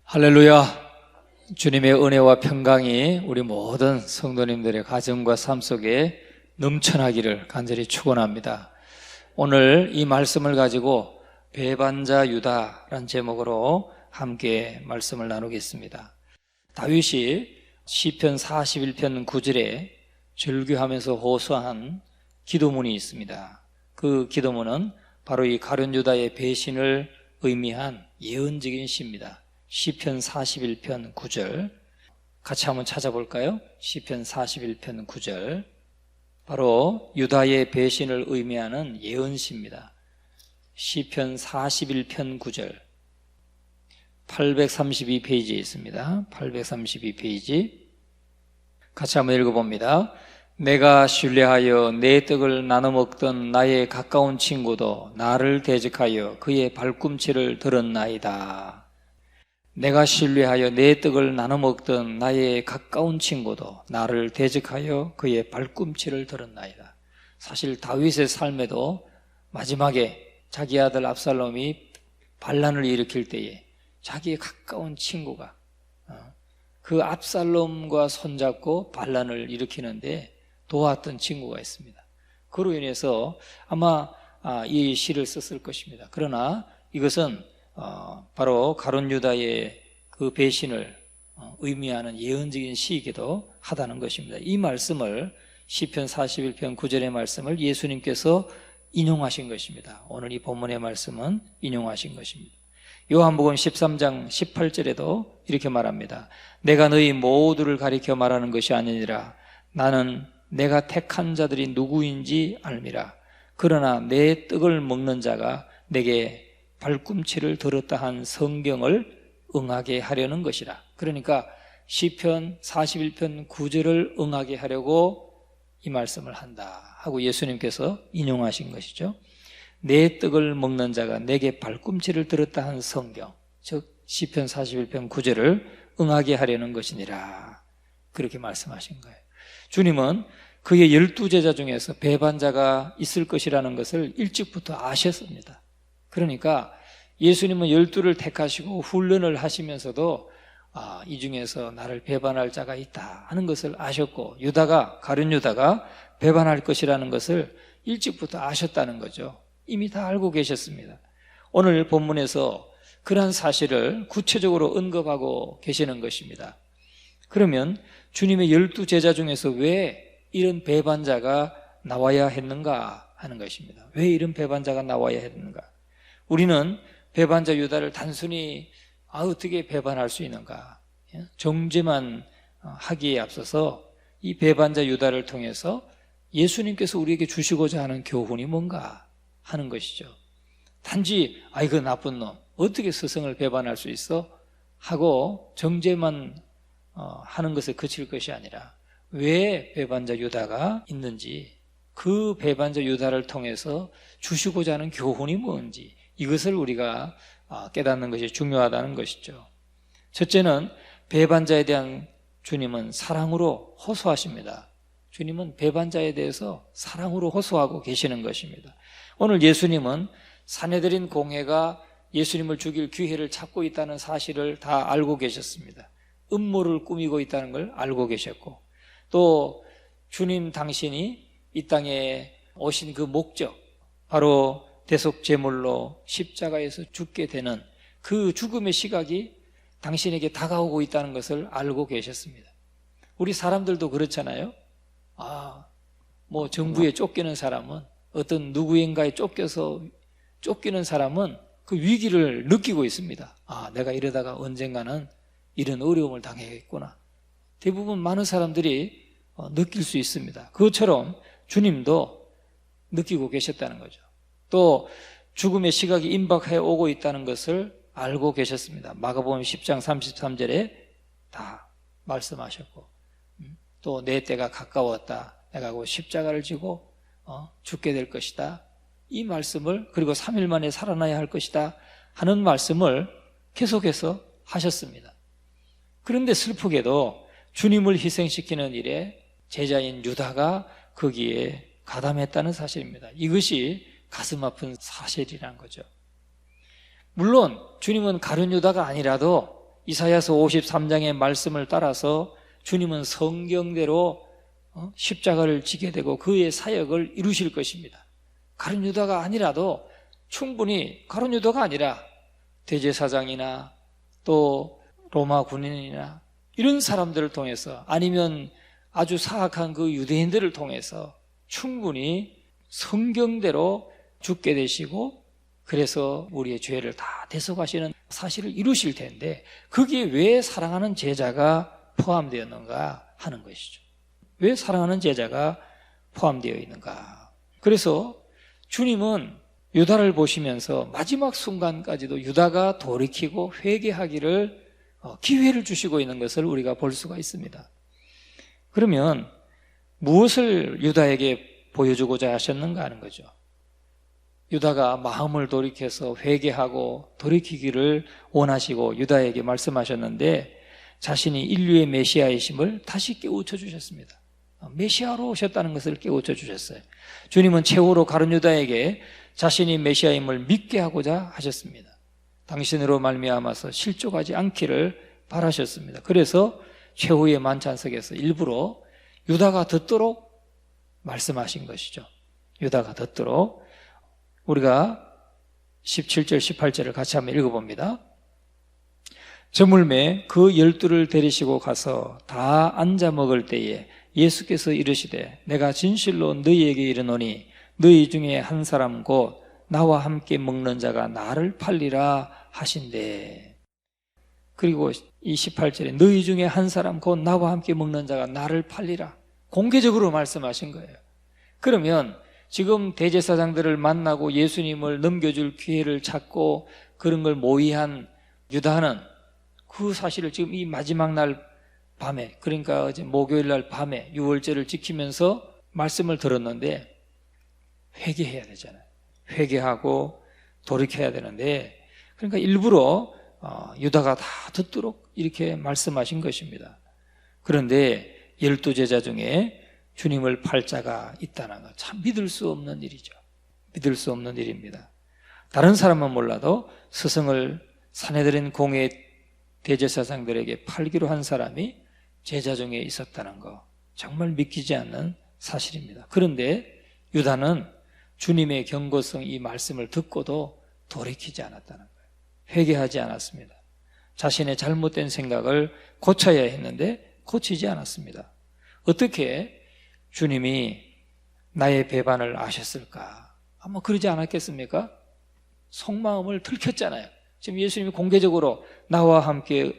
할렐루야. 주님의 은혜와 평강이 우리 모든 성도님들의 가정과 삶 속에 넘쳐나기를 간절히 축원합니다. 오늘 이 말씀을 가지고 배반자 유다라는 제목으로 함께 말씀을 나누겠습니다. 다윗이 시편 41편 9절에 절규하면서 호소한 기도문이 있습니다. 그 기도문은 바로 이 가룟 유다의 배신을 의미한 예언적인 시입니다. 시편 41편 9절 같이 한번 찾아볼까요? 시편 41편 9절 바로 유다의 배신을 의미하는 예언시입니다. 시편 41편 9절 832페이지에 있습니다. 832페이지 같이 한번 읽어봅니다. 내가 신뢰하여 내 떡을 나눠 먹던 나의 가까운 친구도 나를 대적하여 그의 발꿈치를 들었나이다. 내가 신뢰하여 내 떡을 나눠 먹던 나의 가까운 친구도 나를 대적하여 그의 발꿈치를 들었나이다. 사실 다윗의 삶에도 마지막에 자기 아들 압살롬이 반란을 일으킬 때에 자기의 가까운 친구가 그 압살롬과 손잡고 반란을 일으키는데 도왔던 친구가 있습니다. 그로 인해서 아마 이 시를 썼을 것입니다. 그러나 이것은 바로 가룟 유다의 그 배신을 의미하는 예언적인 시이기도 하다는 것입니다. 이 말씀을 시편 41편 9절의 말씀을 예수님께서 인용하신 것입니다. 오늘 이 본문의 말씀은 인용하신 것입니다. 요한복음 13장 18절에도 이렇게 말합니다. 내가 너희 모두를 가리켜 말하는 것이 아니니라. 나는 내가 택한 자들이 누구인지 알미라. 그러나 내 떡을 먹는 자가 내게 발꿈치를 들었다 한 성경을 응하게 하려는 것이라. 그러니까 시편 41편 9절을 응하게 하려고 이 말씀을 한다 하고 예수님께서 인용하신 것이죠. 내 떡을 먹는 자가 내게 발꿈치를 들었다 한 성경, 즉 시편 41편 9절을 응하게 하려는 것이니라. 그렇게 말씀하신 거예요. 주님은 그의 12제자 중에서 배반자가 있을 것이라는 것을 일찍부터 아셨습니다. 그러니까 예수님은 12를 택하시고 훈련을 하시면서도 이 중에서 나를 배반할 자가 있다 하는 것을 아셨고, 가룟 유다가 배반할 것이라는 것을 일찍부터 아셨다는 거죠. 이미 다 알고 계셨습니다. 오늘 본문에서 그러한 사실을 구체적으로 언급하고 계시는 것입니다. 그러면 주님의 12제자 중에서 왜 이런 배반자가 나와야 했는가 하는 것입니다. 왜 이런 배반자가 나와야 했는가? 우리는 배반자 유다를 단순히 어떻게 배반할 수 있는가 정죄만 하기에 앞서서 이 배반자 유다를 통해서 예수님께서 우리에게 주시고자 하는 교훈이 뭔가 하는 것이죠. 단지 그 나쁜 놈 어떻게 스승을 배반할 수 있어? 하고 정죄만 하는 것에 그칠 것이 아니라 왜 배반자 유다가 있는지, 그 배반자 유다를 통해서 주시고자 하는 교훈이 뭔지, 이것을 우리가 깨닫는 것이 중요하다는 것이죠. 첫째는 배반자에 대한 주님은 사랑으로 호소하십니다. 주님은 배반자에 대해서 사랑으로 호소하고 계시는 것입니다. 오늘 예수님은 사내들인 공회가 예수님을 죽일 기회를 찾고 있다는 사실을 다 알고 계셨습니다. 음모를 꾸미고 있다는 걸 알고 계셨고, 또 주님 당신이 이 땅에 오신 그 목적, 바로 대속제물로 십자가에서 죽게 되는 그 죽음의 시각이 당신에게 다가오고 있다는 것을 알고 계셨습니다. 우리 사람들도 그렇잖아요. 정부에 쫓기는 사람은, 어떤 누구인가에 쫓기는 사람은 그 위기를 느끼고 있습니다. 내가 이러다가 언젠가는 이런 어려움을 당하겠구나. 대부분 많은 사람들이 느낄 수 있습니다. 그것처럼 주님도 느끼고 계셨다는 거죠. 또 죽음의 시각이 임박해 오고 있다는 것을 알고 계셨습니다. 마가복음 10장 33절에 다 말씀하셨고, 또 내 때가 가까웠다. 내가 곧 십자가를 지고 죽게 될 것이다. 이 말씀을, 그리고 3일 만에 살아나야 할 것이다 하는 말씀을 계속해서 하셨습니다. 그런데 슬프게도 주님을 희생시키는 일에 제자인 유다가 거기에 가담했다는 사실입니다. 이것이 가슴 아픈 사실이란 거죠. 물론 주님은 가룟 유다가 아니라도 이사야서 53장의 말씀을 따라서 주님은 성경대로 십자가를 지게 되고 그의 사역을 이루실 것입니다. 가룟 유다가 아니라도 충분히 가룟 유다가 아니라 대제사장이나 또 로마 군인이나 이런 사람들을 통해서 아니면 아주 사악한 그 유대인들을 통해서 충분히 성경대로 죽게 되시고 그래서 우리의 죄를 다 대속하시는 사실을 이루실 텐데 거기에 왜 사랑하는 제자가 포함되었는가 하는 것이죠. 왜 사랑하는 제자가 포함되어 있는가? 그래서 주님은 유다를 보시면서 마지막 순간까지도 유다가 돌이키고 회개하기를 기회를 주시고 있는 것을 우리가 볼 수가 있습니다. 그러면 무엇을 유다에게 보여주고자 하셨는가 하는 거죠. 유다가 마음을 돌이켜서 회개하고 돌이키기를 원하시고 유다에게 말씀하셨는데 자신이 인류의 메시아이심을 다시 깨우쳐 주셨습니다. 메시아로 오셨다는 것을 깨우쳐 주셨어요. 주님은 최후로 가룟 유다에게 자신이 메시아임을 믿게 하고자 하셨습니다. 당신으로 말미암아서 실족하지 않기를 바라셨습니다. 그래서 최후의 만찬석에서 일부러 유다가 듣도록 말씀하신 것이죠. 유다가 듣도록. 우리가 17절 18절을 같이 한번 읽어봅니다. 저물매 그 12를 데리시고 가서 다 앉아 먹을 때에 예수께서 이르시되 내가 진실로 너희에게 이르노니 너희 중에 한 사람 곧 나와 함께 먹는 자가 나를 팔리라 하신대. 그리고 이 18절에 너희 중에 한 사람 곧 나와 함께 먹는 자가 나를 팔리라. 공개적으로 말씀하신 거예요. 그러면 지금 대제사장들을 만나고 예수님을 넘겨줄 기회를 찾고 그런 걸 모의한 유다는 그 사실을 지금 이 마지막 날 밤에, 그러니까 이제 목요일 날 밤에 유월절을 지키면서 말씀을 들었는데 회개해야 되잖아요. 회개하고 돌이켜야 되는데 그러니까 일부러 유다가 다 듣도록 이렇게 말씀하신 것입니다. 그런데 12제자 중에 주님을 팔 자가 있다는 것 참 믿을 수 없는 일이죠. 믿을 수 없는 일입니다. 다른 사람은 몰라도 스승을 사내들인 공회 대제사장들에게 팔기로 한 사람이 제자 중에 있었다는 거 정말 믿기지 않는 사실입니다. 그런데 유다는 주님의 경고성 이 말씀을 듣고도 돌이키지 않았다는 거예요. 회개하지 않았습니다. 자신의 잘못된 생각을 고쳐야 했는데 고치지 않았습니다. 어떻게 주님이 나의 배반을 아셨을까? 아마 그러지 않았겠습니까? 속마음을 들켰잖아요. 지금 예수님이 공개적으로 나와 함께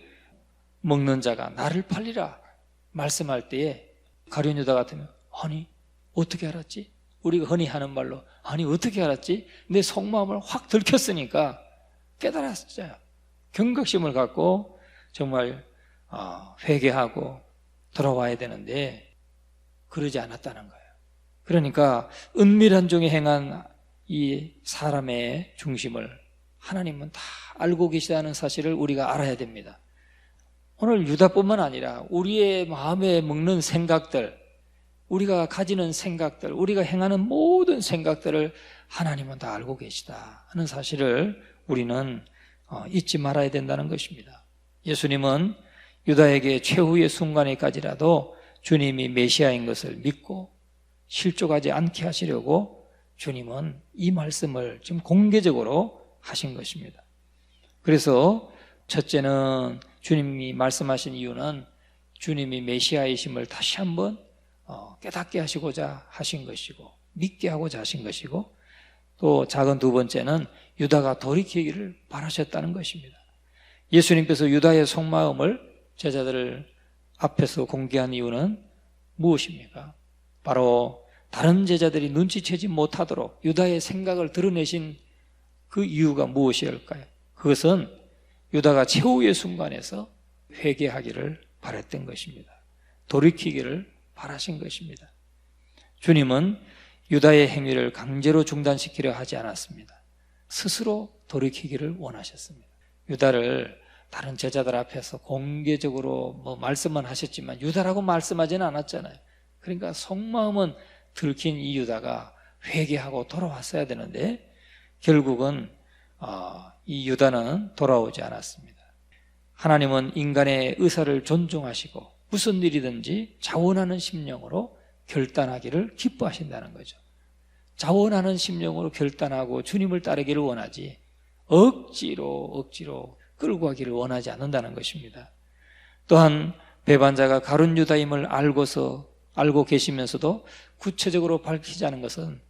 먹는 자가 나를 팔리라 말씀할 때에 가룟 유다 같으면 아니 어떻게 알았지? 우리가 흔히 하는 말로 아니 어떻게 알았지? 내 속마음을 확 들켰으니까 깨달았어요. 경각심을 갖고 정말 회개하고 돌아와야 되는데 그러지 않았다는 거예요. 그러니까 은밀한 중에 행한 이 사람의 중심을 하나님은 다 알고 계시다는 사실을 우리가 알아야 됩니다. 오늘 유다뿐만 아니라 우리의 마음에 먹는 생각들, 우리가 가지는 생각들, 우리가 행하는 모든 생각들을 하나님은 다 알고 계시다 하는 사실을 우리는 잊지 말아야 된다는 것입니다. 예수님은 유다에게 최후의 순간에까지라도 주님이 메시아인 것을 믿고 실족하지 않게 하시려고 주님은 이 말씀을 지금 공개적으로 하신 것입니다. 그래서 첫째는 주님이 말씀하신 이유는 주님이 메시아이심을 다시 한번 깨닫게 하시고자 하신 것이고 믿게 하고자 하신 것이고 또 작은 두 번째는 유다가 돌이키기를 바라셨다는 것입니다. 예수님께서 유다의 속마음을 제자들 앞에서 공개한 이유는 무엇입니까? 바로 다른 제자들이 눈치채지 못하도록 유다의 생각을 드러내신 그 이유가 무엇이었을까요? 그것은 유다가 최후의 순간에서 회개하기를 바랐던 것입니다. 돌이키기를 바라신 것입니다. 주님은 유다의 행위를 강제로 중단시키려 하지 않았습니다. 스스로 돌이키기를 원하셨습니다. 유다를 다른 제자들 앞에서 공개적으로 말씀만 하셨지만 유다라고 말씀하지는 않았잖아요. 그러니까 속마음은 들킨 이 유다가 회개하고 돌아왔어야 되는데 결국은 이 유다는 돌아오지 않았습니다. 하나님은 인간의 의사를 존중하시고 무슨 일이든지 자원하는 심령으로 결단하기를 기뻐하신다는 거죠. 자원하는 심령으로 결단하고 주님을 따르기를 원하지 억지로 끌고 가기를 원하지 않는다는 것입니다. 또한 배반자가 가룟 유다임을 알고 계시면서도 구체적으로 밝히지 않은 것은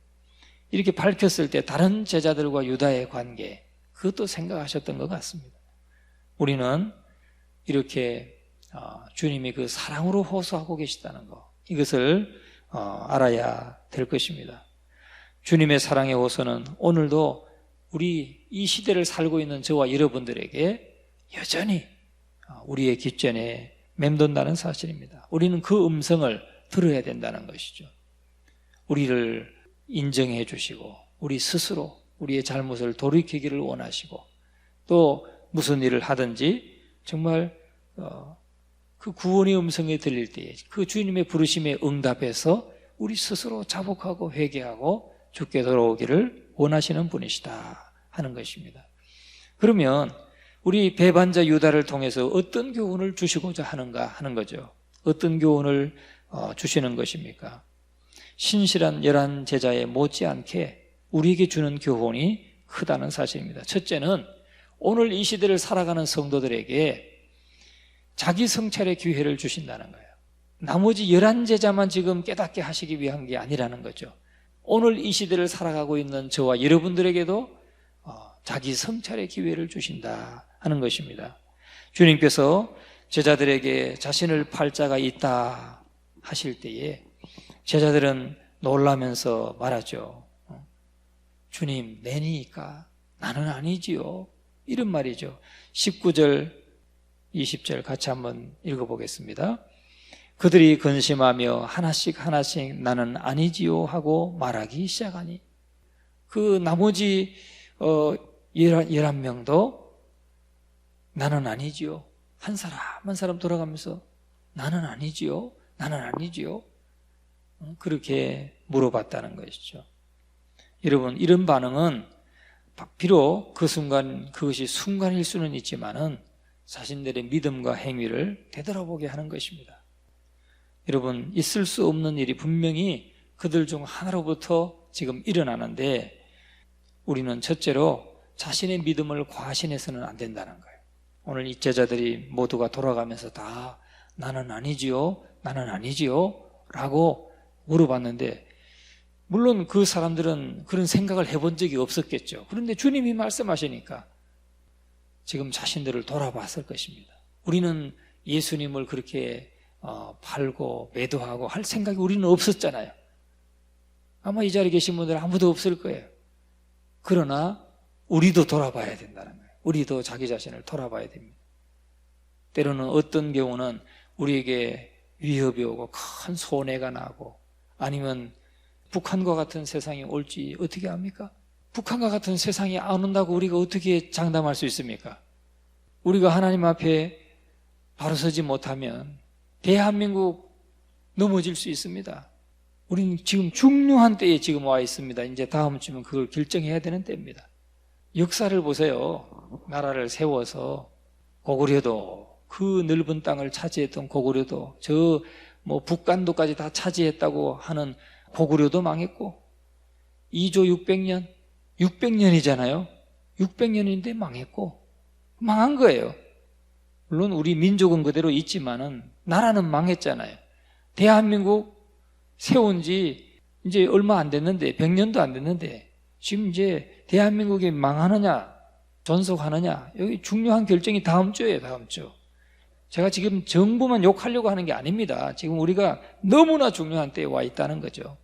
이렇게 밝혔을 때 다른 제자들과 유다의 관계, 그것도 생각하셨던 것 같습니다. 우리는 이렇게 주님이 그 사랑으로 호소하고 계시다는 것, 이것을 알아야 될 것입니다. 주님의 사랑의 호소는 오늘도 우리 이 시대를 살고 있는 저와 여러분들에게 여전히 우리의 귓전에 맴돈다는 사실입니다. 우리는 그 음성을 들어야 된다는 것이죠. 우리를 인정해 주시고 우리 스스로 우리의 잘못을 돌이키기를 원하시고 또 무슨 일을 하든지 정말 그 구원의 음성이 들릴 때에 그 주님의 부르심에 응답해서 우리 스스로 자복하고 회개하고 주께 돌아오기를 원하시는 분이시다 하는 것입니다. 그러면 우리 배반자 유다를 통해서 어떤 교훈을 주시고자 하는가 하는 거죠. 어떤 교훈을 주시는 것입니까? 신실한 11 제자에 못지않게 우리에게 주는 교훈이 크다는 사실입니다. 첫째는 오늘 이 시대를 살아가는 성도들에게 자기 성찰의 기회를 주신다는 거예요. 나머지 11 제자만 지금 깨닫게 하시기 위한 게 아니라는 거죠. 오늘 이 시대를 살아가고 있는 저와 여러분들에게도 자기 성찰의 기회를 주신다 하는 것입니다. 주님께서 제자들에게 자신을 팔 자가 있다 하실 때에 제자들은 놀라면서 말하죠. 주님, 내니까 나는 아니지요. 이런 말이죠. 19절, 20절 같이 한번 읽어보겠습니다. 그들이 근심하며 하나씩 나는 아니지요 하고 말하기 시작하니 그 나머지 11명도 나는 아니지요. 한 사람 돌아가면서 나는 아니지요. 그렇게 물어봤다는 것이죠. 여러분, 이런 반응은 비록 그 순간 그것이 순간일 수는 있지만은 자신들의 믿음과 행위를 되돌아보게 하는 것입니다. 여러분, 있을 수 없는 일이 분명히 그들 중 하나로부터 지금 일어나는데 우리는 첫째로 자신의 믿음을 과신해서는 안 된다는 거예요. 오늘 이 제자들이 모두가 돌아가면서 다 나는 아니지요 라고 물어봤는데 물론 그 사람들은 그런 생각을 해본 적이 없었겠죠. 그런데 주님이 말씀하시니까 지금 자신들을 돌아봤을 것입니다. 우리는 예수님을 그렇게 팔고 매도하고 할 생각이 우리는 없었잖아요. 아마 이 자리에 계신 분들 아무도 없을 거예요. 그러나 우리도 돌아봐야 된다는 거예요. 우리도 자기 자신을 돌아봐야 됩니다. 때로는 어떤 경우는 우리에게 위협이 오고 큰 손해가 나고 아니면 북한과 같은 세상이 올지 어떻게 합니까? 북한과 같은 세상이 안 온다고 우리가 어떻게 장담할 수 있습니까? 우리가 하나님 앞에 바로 서지 못하면 대한민국 넘어질 수 있습니다. 우리는 지금 중요한 때에 지금 와 있습니다. 이제 다음 주면 그걸 결정해야 되는 때입니다. 역사를 보세요. 나라를 세워서 고구려도 그 넓은 땅을 차지했던 고구려도 저 북간도까지 다 차지했다고 하는 고구려도 망했고 2조 600년이잖아요. 600년인데 망했고 망한 거예요. 물론 우리 민족은 그대로 있지만은 나라는 망했잖아요. 대한민국 세운 지 이제 얼마 안 됐는데 100년도 안 됐는데 지금 이제 대한민국이 망하느냐 존속하느냐 여기 중요한 결정이 다음 주예요. 다음 주. 제가 지금 정부만 욕하려고 하는 게 아닙니다. 지금 우리가 너무나 중요한 때에 와 있다는 거죠.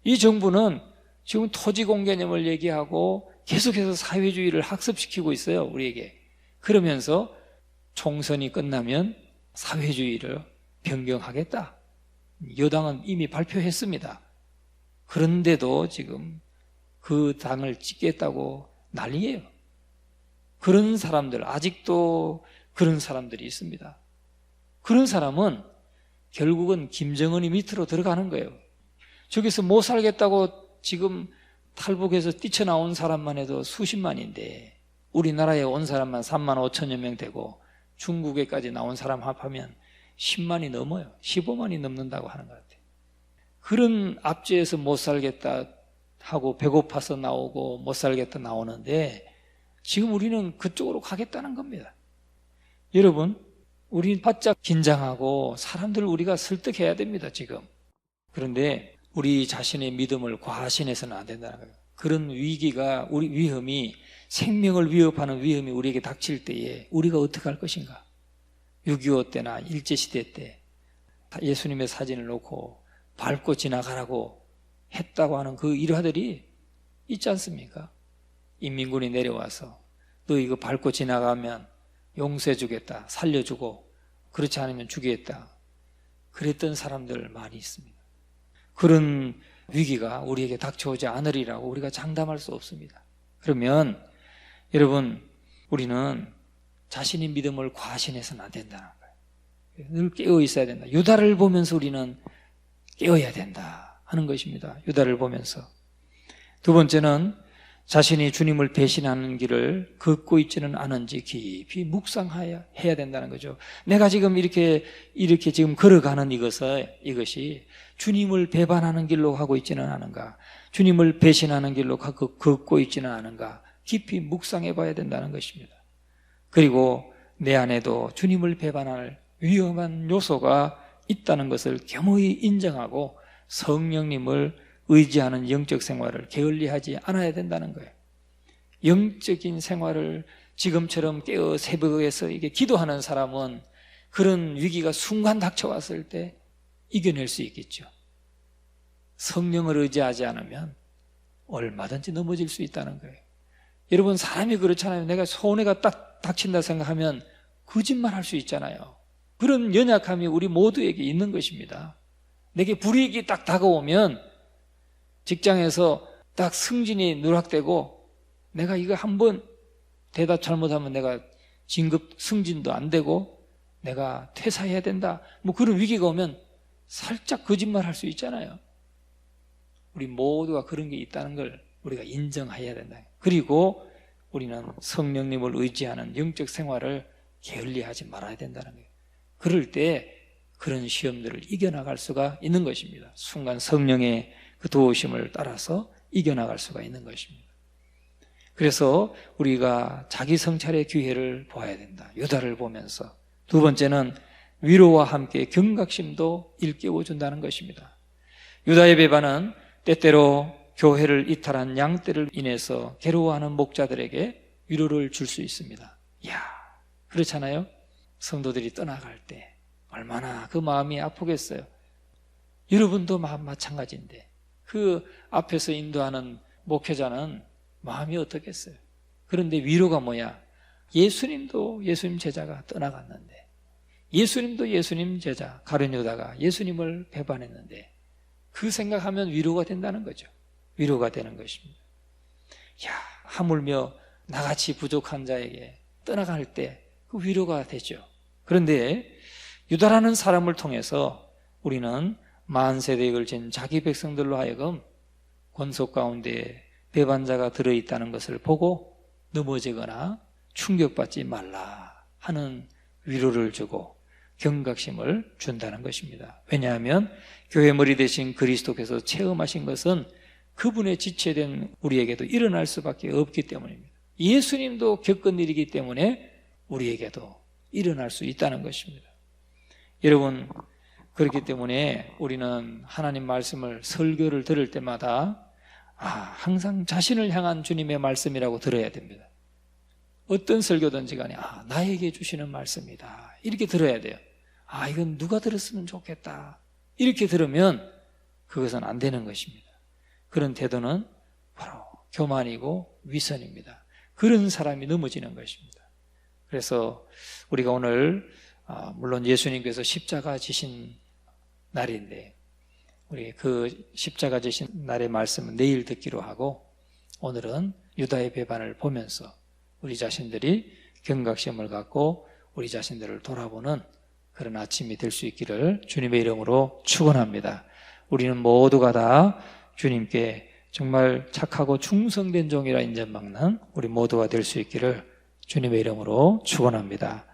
이 정부는 지금 토지공 개념을 얘기하고 계속해서 사회주의를 학습시키고 있어요. 우리에게. 그러면서 총선이 끝나면 사회주의를 변경하겠다. 여당은 이미 발표했습니다. 그런데도 지금 그 당을 찍겠다고 난리예요. 그런 사람들, 아직도 그런 사람들이 있습니다. 그런 사람은 결국은 김정은이 밑으로 들어가는 거예요. 저기서 못 살겠다고 지금 탈북해서 뛰쳐나온 사람만 해도 수십만인데 우리나라에 온 사람만 3만 5천여 명 되고 중국에까지 나온 사람 합하면 10만이 넘어요. 15만이 넘는다고 하는 것 같아요. 그런 압제에서 못 살겠다 하고 배고파서 나오고 못 살겠다 나오는데 지금 우리는 그쪽으로 가겠다는 겁니다. 여러분, 우리 바짝 긴장하고 사람들 우리가 설득해야 됩니다, 지금. 그런데 우리 자신의 믿음을 과신해서는 안 된다는 거예요. 그런 위기가, 우리 위험이, 생명을 위협하는 위험이 우리에게 닥칠 때에 우리가 어떻게 할 것인가? 6.25 때나 일제시대 때 예수님의 사진을 놓고 밟고 지나가라고 했다고 하는 그 일화들이 있지 않습니까? 인민군이 내려와서 너 이거 밟고 지나가면 용서해 주겠다, 살려주고 그렇지 않으면 죽이겠다, 그랬던 사람들 많이 있습니다. 그런 위기가 우리에게 닥쳐오지 않으리라고 우리가 장담할 수 없습니다. 그러면 여러분, 우리는 자신의 믿음을 과신해서는 안 된다는 거예요. 늘 깨어 있어야 된다. 유다를 보면서 우리는 깨어야 된다 하는 것입니다. 유다를 보면서. 두 번째는 자신이 주님을 배신하는 길을 걷고 있지는 않은지 깊이 묵상해야 된다는 거죠. 내가 지금 이렇게 지금 걸어가는 이것이 주님을 배반하는 길로 가고 있지는 않은가, 주님을 배신하는 길로 걷고 있지는 않은가, 깊이 묵상해 봐야 된다는 것입니다. 그리고 내 안에도 주님을 배반할 위험한 요소가 있다는 것을 겸허히 인정하고 성령님을 의지하는 영적 생활을 게을리하지 않아야 된다는 거예요. 영적인 생활을 지금처럼 깨어 새벽에서 이게 기도하는 사람은 그런 위기가 순간 닥쳐왔을 때 이겨낼 수 있겠죠. 성령을 의지하지 않으면 얼마든지 넘어질 수 있다는 거예요. 여러분, 사람이 그렇잖아요. 내가 손해가 딱 닥친다 생각하면 거짓말할 수 있잖아요. 그런 연약함이 우리 모두에게 있는 것입니다. 내게 불이익이 딱 다가오면 직장에서 딱 승진이 누락되고 내가 이거 한번 대답 잘못하면 내가 진급 승진도 안 되고 내가 퇴사해야 된다, 뭐 그런 위기가 오면 살짝 거짓말할 수 있잖아요. 우리 모두가 그런 게 있다는 걸 우리가 인정해야 된다. 그리고 우리는 성령님을 의지하는 영적 생활을 게을리하지 말아야 된다는 거예요. 그럴 때 그런 시험들을 이겨나갈 수가 있는 것입니다. 순간 성령의 그 도우심을 따라서 이겨나갈 수가 있는 것입니다. 그래서 우리가 자기 성찰의 기회를 보아야 된다. 유다를 보면서. 두 번째는 위로와 함께 경각심도 일깨워준다는 것입니다. 유다의 배반은 때때로 교회를 이탈한 양떼를 인해서 괴로워하는 목자들에게 위로를 줄 수 있습니다. 이야, 그렇잖아요? 성도들이 떠나갈 때 얼마나 그 마음이 아프겠어요. 여러분도 마찬가지인데 그 앞에서 인도하는 목회자는 마음이 어떻겠어요? 그런데 위로가 뭐야? 예수님도 예수님 제자가 떠나갔는데, 예수님도 예수님 제자 가룟 유다가 예수님을 배반했는데 그 생각하면 위로가 된다는 거죠. 위로가 되는 것입니다. 야, 하물며 나같이 부족한 자에게 떠나갈 때 그 위로가 되죠. 그런데 유다라는 사람을 통해서 우리는 만세대역을 진 자기 백성들로 하여금 권속 가운데 배반자가 들어있다는 것을 보고 넘어지거나 충격받지 말라 하는 위로를 주고 경각심을 준다는 것입니다. 왜냐하면 교회 머리 대신 그리스도께서 체험하신 것은 그분의 지체된 우리에게도 일어날 수밖에 없기 때문입니다. 예수님도 겪은 일이기 때문에 우리에게도 일어날 수 있다는 것입니다. 여러분, 그렇기 때문에 우리는 하나님 말씀을 설교를 들을 때마다 항상 자신을 향한 주님의 말씀이라고 들어야 됩니다. 어떤 설교든지 간에 나에게 주시는 말씀이다 이렇게 들어야 돼요. 이건 누가 들었으면 좋겠다 이렇게 들으면 그것은 안 되는 것입니다. 그런 태도는 바로 교만이고 위선입니다. 그런 사람이 넘어지는 것입니다. 그래서 우리가 오늘 물론 예수님께서 십자가 지신 날인데 우리 그 십자가 지신 날의 말씀은 내일 듣기로 하고 오늘은 유다의 배반을 보면서 우리 자신들이 경각심을 갖고 우리 자신들을 돌아보는 그런 아침이 될 수 있기를 주님의 이름으로 축원합니다. 우리는 모두가 다 주님께 정말 착하고 충성된 종이라 인정받는 우리 모두가 될 수 있기를 주님의 이름으로 축원합니다.